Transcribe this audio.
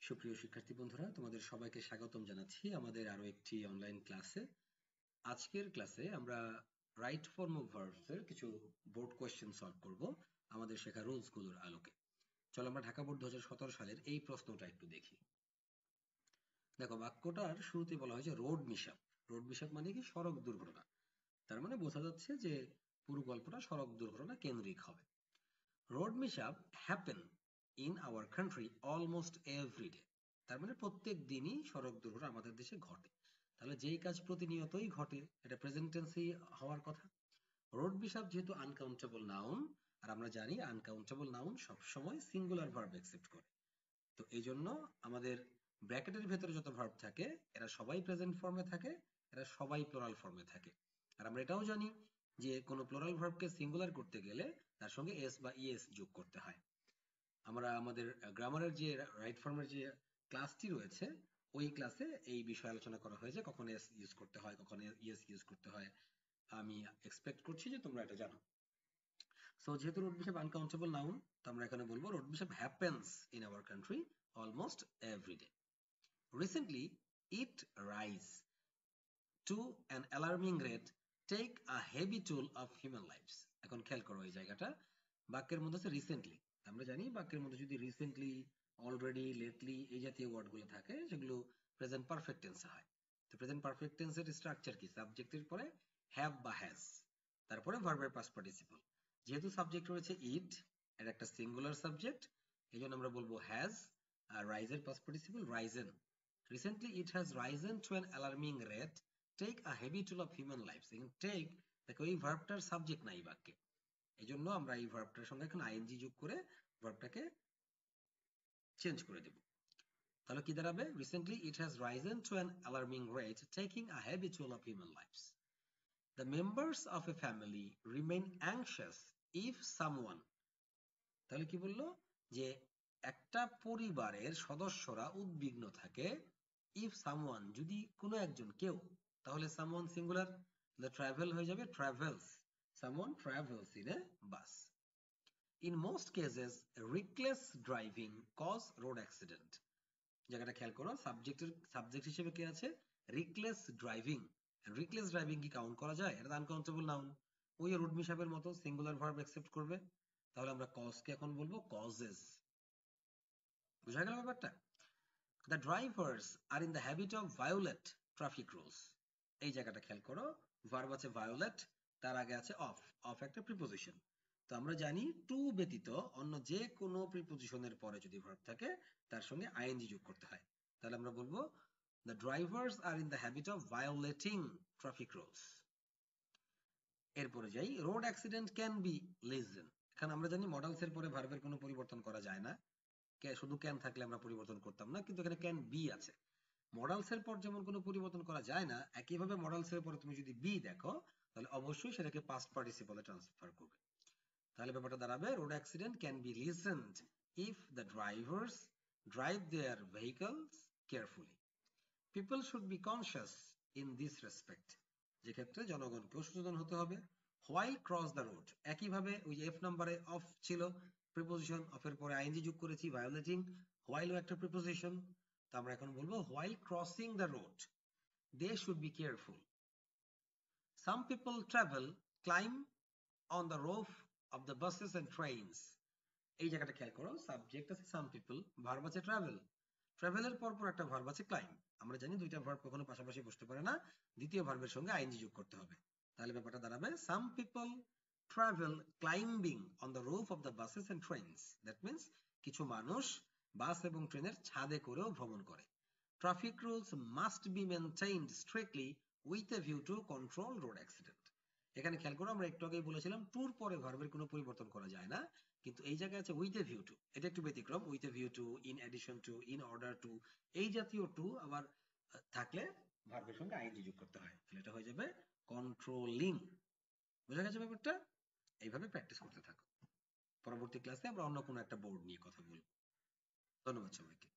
সুপ্রিয় শিক্ষার্থী বন্ধুরা, তোমাদের সবাইকে স্বাগতম জানাচ্ছি আমাদের আরো একটি অনলাইন ক্লাসে। আজকের ক্লাসে আমরা রাইট ফর্ম অফ ভার্বস এর কিছু বোর্ড কোয়েশ্চেন সলভ করব আমাদের শেখা রুলস গুলোর আলোকে। চলো আমরা ঢাকা বোর্ড 2017 সালের এই প্রশ্নটা একটু দেখি। দেখো, বাক্যটার শুরুতে বলা হয়েছে রোড মিশআপ। রোড মিশআপ মানে কি? সড়ক দুর্ঘটনা। তার মানে বোঝা যাচ্ছে যে পুরো গল্পটা সড়ক দুর্ঘটনা কেন্দ্রিক হবে। Road mishap happen in our country almost every day. তার মানে প্রত্যেক দিনই সড়ক দুর্ঘটনা আমাদের দেশে ঘটে। তাহলে যেই কাজ প্রতিনিয়তই ঘটে, এটা প্রেজেন্ট টেন্সই হওয়ার কথা। রোড মিশআপ যেহেতু আনকাউন্টেবল নাউন, আর আমরা জানি আনকাউন্টেবল নাউন সবসময় সিঙ্গুলার ভার্ব একসেপ্ট করে, তো এই জন্য আমাদের ব্র্যাকেটের ভেতরে যত ভার্ব থাকে এরা সবাই প্রেজেন্ট ফর্মে থাকে, এরা সবাই প্লোরাল ফর্মে থাকে। আর আমরা এটাও জানি যে কোনো প্লোরাল ভার্বকে সিঙ্গুলার করতে গেলে তার সঙ্গে এস বা ইএস যোগ করতে হয়। আমরা আমাদের গ্রামারের যে রাইট ফর্মের যে ক্লাসটি রয়েছে, ওই ক্লাসে এই বিষয়ে আলোচনা করা হয়েছে, কখন এস ইউজ করতে হয়, কখন ইএস ইউজ করতে হয়। আমি এক্সপেক্ট করছি যে তোমরা এটা জানো। সো যেহেতু রোড বিশপ আনকাউন্টেবল নাউন, তো আমরা এখানে বলবো road mishap happens in our country almost every day. Recently it rise to an alarming rate take a heavy toll of human lives. এখন খেয়াল করো এই জায়গাটা, বাক্যের মধ্যে আছে রিসেন্টলি। আমরা জানি বাক্যের মধ্যে যদি রিসেন্টলি, অলরেডি, লেটলি এই জাতীয় ওয়ার্ডগুলো থাকে সেগুলো প্রেজেন্ট পারফেক্ট টেন্সে হয়। তো প্রেজেন্ট পারফেক্ট টেন্সের স্ট্রাকচার কি? সাবজেক্টের পরে হ্যাভ বা হ্যাজ, তারপরে ভার্বের পাস্ট পার্টিসিপল। যেহেতু সাবজেক্ট রয়েছে ইট, এটা একটা সিঙ্গুলার সাবজেক্ট, এই জন্য আমরা বলবো হ্যাজ। আর রাইজের past participle risen. Recently it has risen to an alarming rate take a heavy toll of human lifes. এখানে টেক, দেখো এই ভার্বটার সাবজেক্ট নাই বাক্যে, এই জন্য আমরা এই ভার্বটার সঙ্গে এখন আইএনজি যোগ করে ভার্বটাকে চেঞ্জ করে দেব। তাহলে কি দাঁড়াবে? Recently it has risen to an alarming rate taking a heavy toll of human lives. The members of a family remain anxious if someone, তাহলে কি বললো? যে একটা পরিবারের সদস্যরা উদ্বিগ্ন থাকে if someone, যদি কোনো একজন, কেউ, তাহলে someone সিঙ্গুলার, the travel হয়ে যাবে travels, someone travels in a bus. In most cases reckless driving cause road accident. জায়গাটা খেয়াল করো, সাবজেক্ট হিসেবে কি আছে? Reckless driving. রিকলেস ড্রাইভিং কি কাউন্ট করা যায়? এটা আনকাউন্টেবল নাউন, ওই রুট মিশাপের মতো সিঙ্গুলার ভার্ব অ্যাকসেপ্ট করবে। তাহলে আমরা কজকে এখন বলবো কজেস। বুঝা গেল ব্যাপারটা? The drivers are in the habit of violate traffic rules. এই জায়গাটা খেয়াল করো, ভার্ব আছে ভায়োলেট, তার আগে আছে অফ। অফ একটা প্রিপোজিশন। তো আমরা জানি টু ব্যতীত অন্য যে কোনো প্রিপোজিশনের পরে যদি ভার্ব থাকে তার সঙ্গে আইএনজি যোগ করতে হয়। তাহলে আমরা বলবো the drivers are in the habit of violating traffic rules. এরপরে যাই, road accident can B listen. এখানে আমরা জানি মডালস এর পরে ভার্বের কোনো পরিবর্তন করা যায় না, শুধু ক্যান থাকলে আমরা পরিবর্তন করতাম না, কিন্তু এখানে ক্যান বি আছে। মডালস এর পর যেমন কোনো পরিবর্তন করা যায় না, একইভাবে মডালস এর পরে তুমি যদি বি দেখো তাহলে অবশ্যই সেটাকে পাস্ট পার্টিসিপলে ট্রান্সফার করবে। তাহলে ব্যাপারটা দাঁড়াবে road accident can be lessened if the drivers drive their vehicles carefully. People should be conscious in this respect, যে ক্ষেত্রে জনগণকেও সচেতন হতে হবে। হোয়াইল ক্রস দ্য রোড, একইভাবে ওই যে এফ নাম্বারে অফ ছিল প্রিপোজিশন, অফের পরে আইএনজি যোগ করেছি, ভায়োলেটিং, হোয়াইলও একটা প্রিপোজিশন। তো আমরা এখন বলবো while crossing the road they should be careful. Some people travel climb on the roof of the buses and trains. এই জায়গাটা খেয়াল করো, সাবজেক্ট আছে সাম পিপল, ভার্ব আছে ট্রাভেল, ট্রাভেলের পর একটা ভার্ব আছে ক্লাইম। আমরা জানি দুইটা ভার্ব কখনো পাশাপাশি বসতে পারে না, দ্বিতীয় ভার্বের সঙ্গে আইএনজি যোগ করতে হবে। তাহলে ব্যাপারটা দাঁড়াবে some people travel climbing on the roof of the buses and trains. That means কিছু মানুষ বাস এবং ট্রেনের ছাদে করেও ভ্রমণ করে। Traffic rules must be maintained strictly with a view to control road accident. এখানে খেয়াল করো, আমরা একটু আগেই বলেছিলাম টুর পরে ভার্বের কোনো পরিবর্তন করা যায় না, কিন্তু এই জায়গায় আছে উইথ এ ভিউ টু, এটা একটু ব্যতিক্রম। With a view two, in addition to, in order to, এই জাতীয় টু আবার থাকলে ভার্বের সঙ্গে আইএনজি যোগ করতে হয়, তাহলে এটা হয়ে যাবে কন্ট্রোলিং। বুঝা গেছে ব্যাপারটা? এইভাবে প্র্যাকটিস করতে থাকো। পরবর্তী ক্লাসে আমরা অন্য কোনো একটা বোর্ড নিয়ে কথা বলবো। ধন্যবাদ সবাইকে।